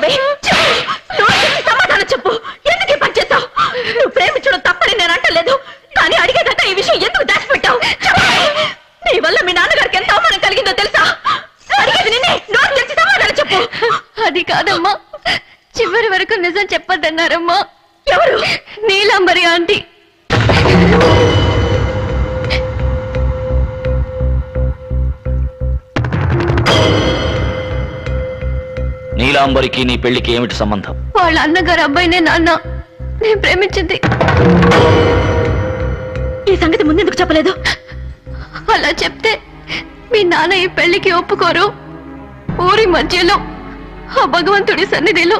చేసావే? సమాధానం చెప్పు. ఎందుకు పని చేస్తావు? నువ్వు ప్రేమించడం తప్పని నేను అంటలేదు, కానీ అడిగేదాకా ఈ విషయం ఎందుకు దాచిపెట్టావు? నీ వల్ల మీ నాన్నగారికి ఎంత అవమానం కలిగిందో తెలుసా? అడిగేది నిన్నే, నోరు తెరిచి సమాధానం చెప్పు. అది కాదమ్మా, చివరి వరకు నిజం చెప్పొద్దన్నారమ్మా. ఎవరు? నీలాంబరి ఆంటీ. నీలాంబరికి నీ పెళ్లికి ఏమిటి సంబంధం? వాళ్ళ అన్నగారు అబ్బాయినే నాన్న నేను ప్రేమించింది. ఈ సంగతి ముందెందుకు చెప్పలేదు? అలా చెప్తే మీ నాన్న ఈ పెళ్లికి ఒప్పుకోరు. ఊరి మధ్యలో ఆ భగవంతుడి సన్నిధిలో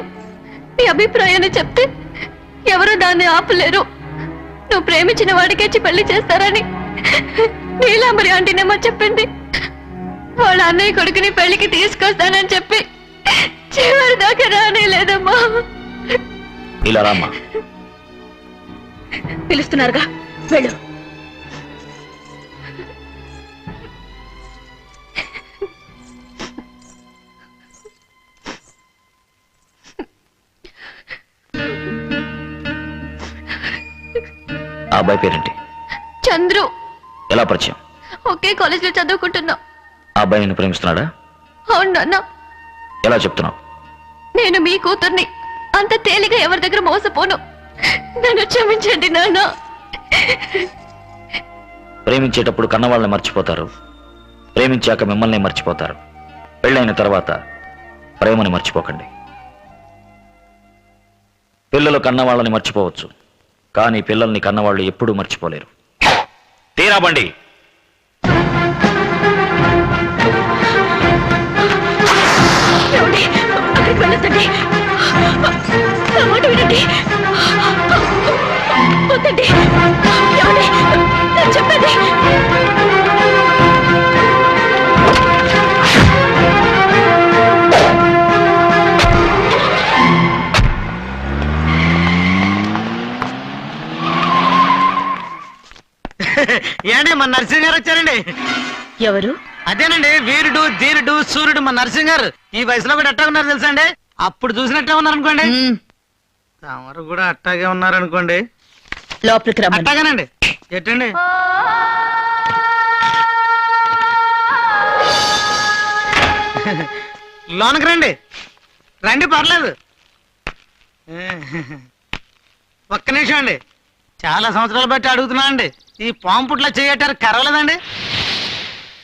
నీ అభిప్రాయాన్ని చెప్తే ఎవరు దాన్ని ఆపలేరు. నువ్వు ప్రేమించిన వాడికేచి పెళ్లి చేస్తారని నీలాంబరి ఆంటీనేమో చెప్పింది. వాళ్ళ అన్నయ్య కొడుకుని పెళ్లికి తీసుకొస్తానని చెప్పి చివరి దాకా రానే లేదమ్మా. ఇలా రామ్మా. పిలుస్తున్నారుగా, వెళ్ళు. ఆ అబ్బాయి పేరేంటి? చంద్రు. ఎలా పరిచయం? ఒకే కాలేజ్ లో చదువుకుంటున్నా. ఆ అబ్బాయి నిన్ను ప్రేమిస్తున్నాడా? అవును నాన్న. ఎలా చెప్తున్నావు? నేను మీ కూతుర్ని, అంత తేలిగా ఎవరి దగ్గర మోసపోను. నన్ను క్షమించండి నాన్న. ప్రేమించేటప్పుడు కన్నవాళ్ళని మర్చిపోతారు, ప్రేమించాక మిమ్మల్ని మర్చిపోతారు. పెళ్ళైన తర్వాత ప్రేమని మర్చిపోకండి. పిల్లలు కన్నవాళ్ళని మర్చిపోవచ్చు, కానీ పిల్లల్ని కన్నవాళ్ళు ఎప్పుడూ మర్చిపోలేరు. తీరా బండి. వెళ్ళొద్దండి, నా మాట వినండి. వద్దండి, నేను చెప్పండి. ఏండి మన నరసింహ గారు వచ్చారండి. ఎవరు? అదేనండి, వీరుడు ధీరుడు సూర్యుడు మన నరసింహ గారు. ఈ వయసులో కూడా అట్టాగే ఉన్నారు తెలుసా అండి. అప్పుడు చూసినట్టే ఉన్నారు అనుకోండి. తమరు కూడా అట్టాగే ఉన్నారు అనుకోండి. లోపలికి రమ్మని. అట్టాగానండి. ఎట్టండి? లోనకి రండి, రండి, పర్లేదు. ఒక్క నిమిషం అండి. చాలా సంవత్సరాలు బట్టి అడుగుతున్నా అండి, ఈ పాము పుట్ల చేయటారు కరవలేదండి?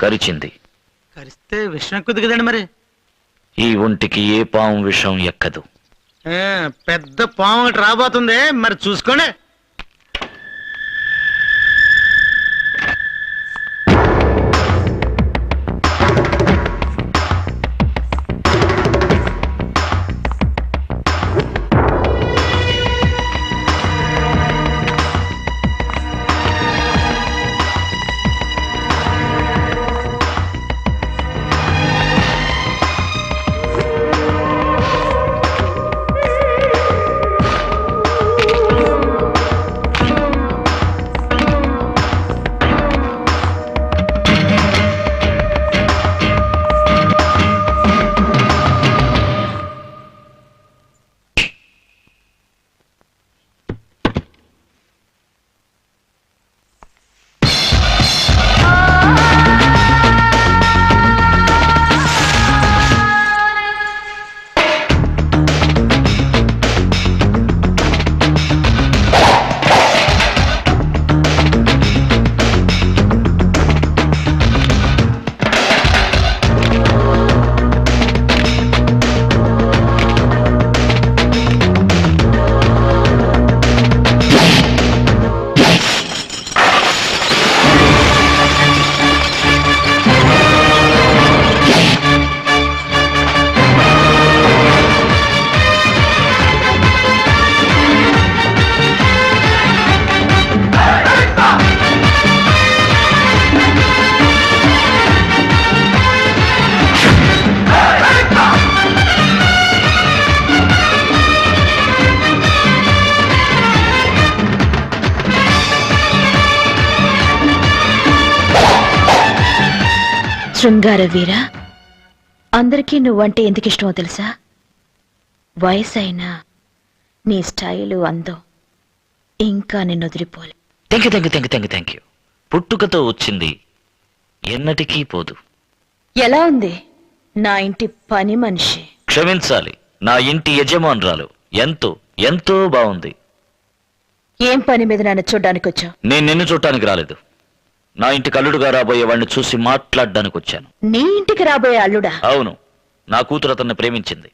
కరిచింది. కరిస్తే విషం ఎక్కుద్ది కదండి మరి. ఈ ఒంటికి ఏ పాము విషం ఎక్కదు. పెద్ద పాము ఒకటి రాబోతుంది, మరి చూసుకోండి. శృంగార వీర, అందరికీ నువ్వంటే ఎందుకు ఇష్టమో తెలుసా? వయసైనా నీ స్టైలు అందం ఇంకా నిన్ను వదిలిపోలే. Thank you. పుట్టుకతో వచ్చింది ఎన్నటికీ పోదు. ఎలా ఉంది నా ఇంటి పని మనిషి? క్షమించాలి, నా ఇంటి యజమానురాలు ఎంతో ఎంతో బాగుంది. ఏం పని మీద నన్ను చూడ్డానికి వచ్చావు? నేను నిన్ను చూడటానికి రాలేదు. నా ఇంటికి అల్లుడుగా రాబోయే వాడిని చూసి మాట్లాడడానికి వచ్చాను. నీ ఇంటికి రాబోయే అల్లుడా? అవును, నా కూతురు అతన్ని ప్రేమించింది,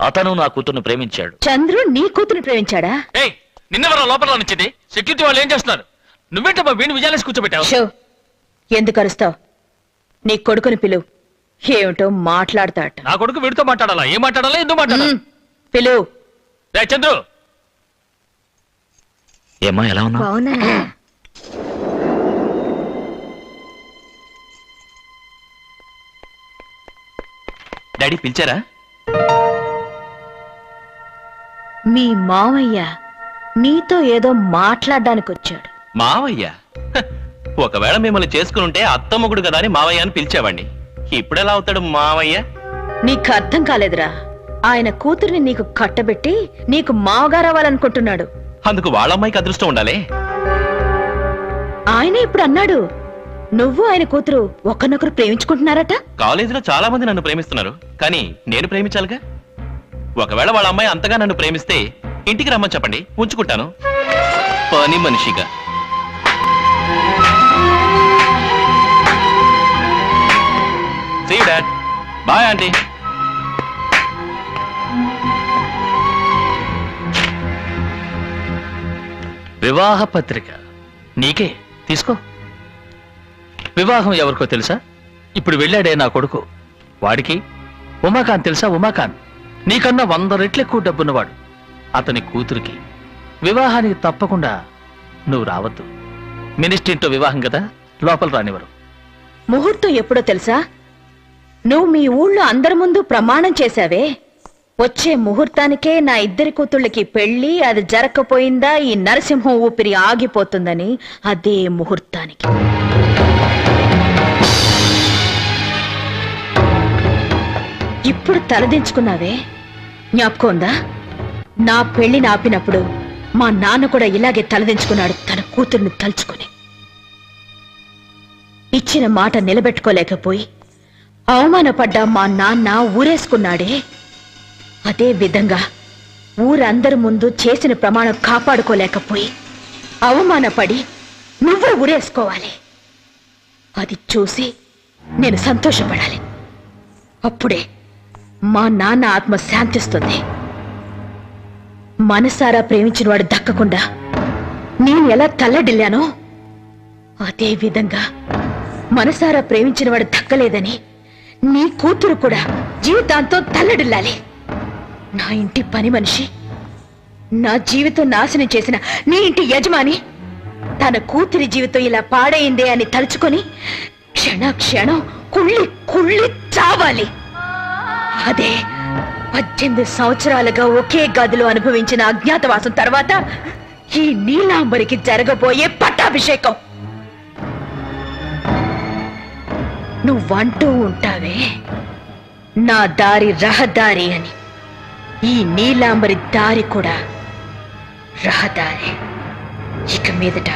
అతను నా కూతుర్ని ప్రేమించాడు. చంద్రు నీ కూతురు ప్రేమించాడా? నిన్నెవరో లోపల నిచ్చింది? సెక్యూరిటీ వాళ్ళు ఏం చేస్తున్నారు? నువ్వేంటమ్మా వీణు విజయాలేసి కూర్చోబెట్టావు? షో, ఎందుకు అరుస్తావు? నీ కొడుకుని పిలువు, ఏమిటో మాట్లాడతాట. నా కొడుకు వీడితో మాట్లాడాలా? ఏం మాట్లాడాలా? ఎందుకు మాట్లాడాలి? పిలువు. రే చంద్రు, ఏమ్మా ఎలా ఉన్నా? అవునా? డాడీ పిలిచారా? మీ మావయ్య నీతో ఏదో మాట్లాడడానికి వచ్చాడు. మావయ్య? ఒకవేళ మిమ్మల్ని చేసుకుని ఉంటే అత్తమ్మగుడు కదా అని మావయ్య అని పిలిచేవాడిని. ఇప్పుడెలా అవుతాడు మావయ్య? నీకు అర్థం కాలేదురా. ఆయన కూతుర్ని నీకు కట్టబెట్టి నీకు మావగారవ్వాలనుకుంటున్నాడు. అందుకు వాళ్ళమ్మాయికి అదృష్టం ఉండాలి. ఆయన ఇప్పుడు అన్నాడు నువ్వు ఆయన కూతురు ఒకరినొకరు ప్రేమించుకుంటున్నారట. కాలేజీలో చాలా మంది నన్ను ప్రేమిస్తున్నారు, కానీ నేను ప్రేమించాలిగా. ఒకవేళ వాళ్ళ అమ్మాయి అంతగా నన్ను ప్రేమిస్తే ఇంటికి రమ్మని చెప్పండి, ఉంచుకుంటాను పని మనిషిగా. See you, Dad. Bye, Auntie. వివాహ పత్రిక నీకే, తీసుకో. వివాహం ఎవరికో తెలుసా? ఇప్పుడు వెళ్ళాడే నా కొడుకు, వాడికి. ఉమాకాంత్ తెలుసా? ఉమాకాంత్ నీకన్నా 100 రెట్లు ఎక్కువ డబ్బున్నవాడు. అతని కూతురికి వివాహానికి తప్పకుండా నువ్వు రావద్దు. మినిస్ట్రీతో వివాహం కదా, లోపల రానివ్వరు. ముహూర్తం ఎప్పుడో తెలుసా? నువ్వు మీ ఊళ్ళో అందరి ముందు ప్రమాణం చేశావే, వచ్చే ముహూర్తానికే నా ఇద్దరి కూతుళ్ళకి పెళ్లి, అది జరగకపోయిందా ఈ నరసింహం ఊపిరి ఆగిపోతుందని. అదే ముహూర్తానికి ఇప్పుడు తలదించుకున్నావే, జ్ఞాపకం ఉందా? నా పెళ్లిని ఆపినప్పుడు మా నాన్న కూడా ఇలాగే తలదించుకున్నాడు, తన కూతుర్ని తలుచుకుని. ఇచ్చిన మాట నిలబెట్టుకోలేకపోయి అవమానపడ్డా మా నాన్న ఊరేసుకున్నాడే. అదే విధంగా ఊరందరి ముందు చేసిన ప్రమాణం కాపాడుకోలేకపోయి అవమానపడి నువ్వే ఊరేసుకోవాలి. అది చూసి నేను సంతోషపడాలి. అప్పుడే మా నాన్న ఆత్మ శాంతిస్తుంది. మనసారా ప్రేమించిన వాడు దక్కకుండా నేను ఎలా తల్లడిల్లానో అదే విధంగా మనసారా ప్రేమించిన వాడు దక్కలేదని నీ కూతురు కూడా జీవితాంతం తల్లడిల్లాలి. నా ఇంటి పని మనిషి, నా జీవితం నాశనం చేసిన నీ ఇంటి యజమాని తన కూతురి జీవితం ఇలా పాడైందే అని తలుచుకొని క్షణ క్షణం కుళ్ళి కుళ్ళి చావాలి. అదే 18 సంవత్సరాలుగా ఒకే గదిలో అనుభవించిన అజ్ఞాతవాసం తర్వాత ఈ నీలాంబరికి జరగబోయే పట్టాభిషేకం. నువ్వంటూ ఉంటావే నా దారి రహదారి అని, ఈ నీలాంబరి దారి కూడా రహదారి. ఇక మీదట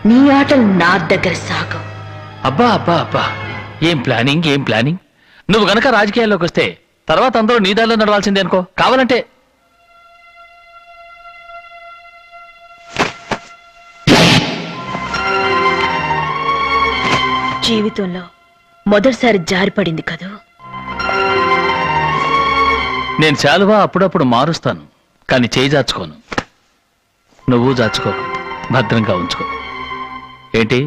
నీ ఆటలు నా దగ్గర సాగవు. అబ్బా అబ్బా అబ్బా, ఏం ప్లానింగ్, ఏం ప్లానింగ్. నువ్వు గనక రాజకీయాల్లోకి వస్తే తర్వాత అందరూ నీ దారిలో నడవాల్సిందే అనుకో. కావాలంటే జీవితంలో మొదటిసారి జారిపడింది కదూ. నేను శాలువా అప్పుడప్పుడు మారుస్తాను, కానీ చేయి జాచుకోను. నువ్వు జాచుకోకు, భద్రంగా ఉంచుకో. ఏంటి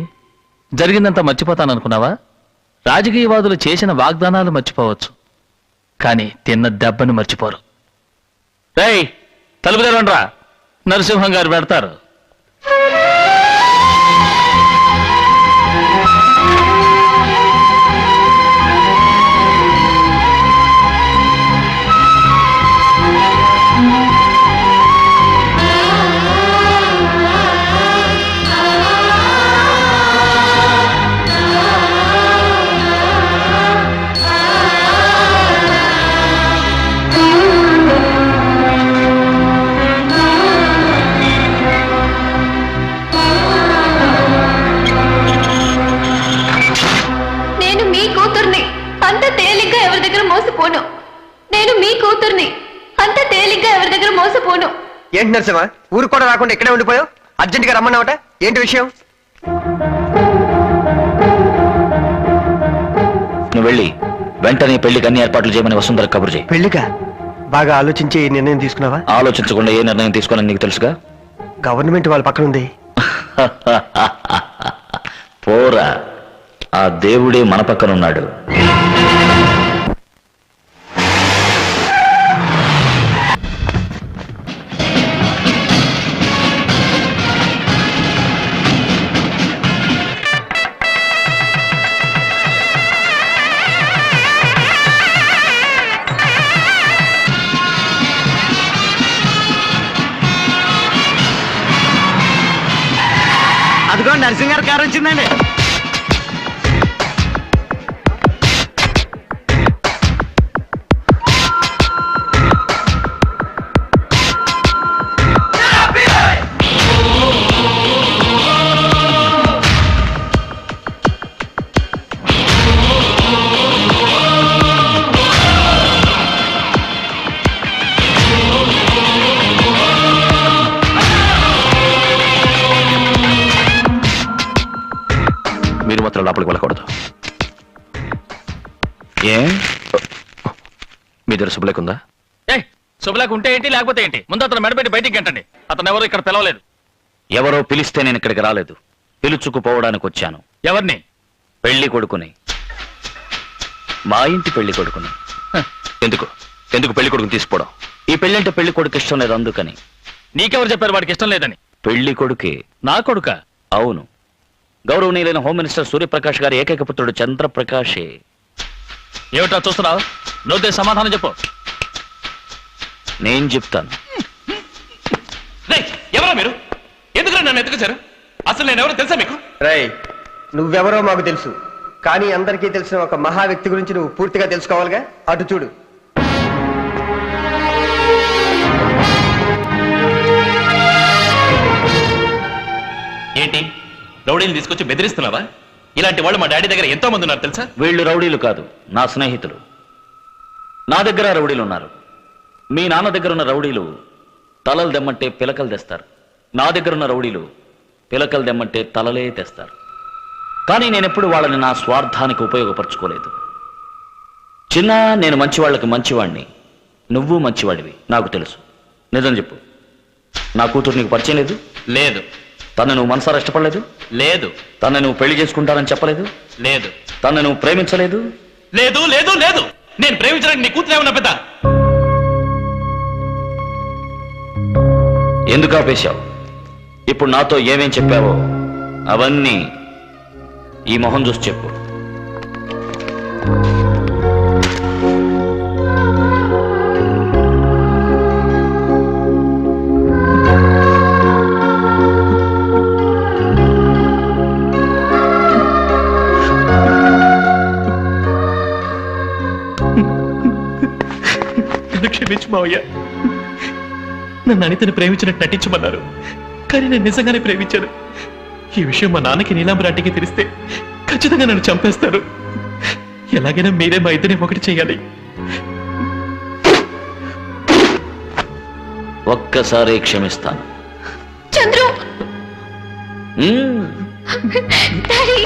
జరిగిందంతా మర్చిపోతాననుకున్నావా? రాజకీయవాదులు చేసిన వాగ్దానాలు మర్చిపోవచ్చు, కానీ తిన్న దెబ్బను మర్చిపోరు. రేయ్, తలుపు తెరవండ్రా, నరసింహం గారు పెడతారు. కూతుర్ని అంత తేలిగ్గా ఎవరి దగ్గర మోసపోను. ఏంటి నరసింహ, ఊరు కూడా రాకుండా ఇక్కడే ఉండిపోయావు? అర్జెంట్ గా రమ్మన్నావట, ఏంటి విషయం? నువ్వు వెళ్ళి వెంటనే పెళ్లికి అన్ని ఏర్పాట్లు చేయమని వసుంధర కబురు చేయి. పెళ్లిగా? బాగా ఆలోచించి ఈ నిర్ణయం తీసుకున్నావా? ఆలోచించకుండా ఏ నిర్ణయం తీసుకోవాలని నీకు తెలుసుగా. గవర్నమెంట్ వాళ్ళ పక్కన ఉంది. పోరా, ఆ దేవుడే మన పక్కన ఉన్నాడు. అదిగో నరసింహ గారి కారు వచ్చిందండి. మీరు మాత్రం లోపలికి వెళ్ళకూడదు. ఏ మీ దగ్గర శుభలేకుందా? ఏ శుభలేక ఉంటే ఏంటి, లేకపోతే ఏంటి? ముందు అతను మెడపెట్టి బయటికి గంటండి. అతను ఎవరు ఇక్కడ పిలవలేదు. ఎవరో పిలిస్తే నేను ఇక్కడికి రాలేదు, పిలుచుకుపోవడానికి వచ్చాను. ఎవరిని? పెళ్లి కొడుకుని, మా ఇంటి పెళ్లి కొడుకుని. ఎందుకు ఎందుకు పెళ్లి కొడుకుని తీసుకోవడం? ఈ పెళ్లి అంటే పెళ్లి కొడుకు ఇష్టం లేదు, అందుకని. నీకెవరు చెప్పారు వాడికి ఇష్టం లేదని? పెళ్లి కొడుకే. నా కొడుక? అవును, గౌరవనీయులైన హోమ్ మినిస్టర్ సూర్యప్రకాష్ గారి ఏకైక పుత్రుడు చంద్రప్రకాషే. ఏమిటా చూస్తున్నావు? నోతే సమాధానం చెప్పు. నేను చెప్తాను. రేయ్, ఎవరా మీరు? ఎందుకు నన్ను ఎత్తుకొచ్చారు? అసలు నేను ఎవరో తెలుసా మీకు? రేయ్, నువ్వెవరో మాకు తెలుసు, కానీ అందరికీ తెలిసిన ఒక మహా వ్యక్తి గురించి నువ్వు పూర్తిగా తెలుసుకోవాలిగా. అటు చూడు. ఏంటి, రౌడీని తీసుకొచ్చి బెదిరిస్తున్నావా? ఇలాంటి వాళ్ళు మా డాడీ దగ్గర ఎంతో మంది ఉన్నారు తెలుసా? వీళ్ళు రౌడీలు కాదు, నా స్నేహితులు. నా దగ్గర రౌడీలు ఉన్నారు. మీ నాన్న దగ్గర ఉన్న రౌడీలు తలలు దెమ్మంటే పిలకలు తెస్తారు. నా దగ్గర ఉన్న రౌడీలు పిలకలు దెమ్మంటే తలలే తెస్తారు. కానీ నేనెప్పుడు వాళ్ళని నా స్వార్థానికి ఉపయోగపరచుకోలేదు. చిన్న, నేను మంచివాళ్ళకి మంచివాడిని, నువ్వు మంచివాడివి, నాకు తెలుసు. నిజం చెప్పు, నా కూతురు నీకు పరిచయం లేదు? లేదు. తను నువ్వు మనసారా ఇష్టపడలేదు? లేదు. తను నువ్వు పెళ్లి చేసుకుంటానని చెప్పలేదు? లేదు. తను నువ్వు ప్రేమించలేదు? లేదు లేదు లేదు. నేను ప్రేమించడానికి నీ కూతురు ఏమన్నా పెద్ద? ఎందుకు ఆపేశావు? ఇప్పుడు నాతో ఏమేం చెప్పావో అవన్నీ ఈ మొహం చూసి చెప్పు. క్షమించు మావయ్య. నన్ను అనితను ప్రేమించినట్టు నటించమన్నారు, కానీ నేను నిజంగానే ప్రేమించాను. ఈ విషయం మా నాన్నకి నీలాంబరాటికి తెలిస్తే ఖచ్చితంగా నన్ను చంపేస్తారు. ఎలాగైనా మీరే మా ఇద్దరిని ఒకటి చేయాలి. ఒక్కసారి క్షమిస్తాను. చంద్రు, మ్మ్. డాడీ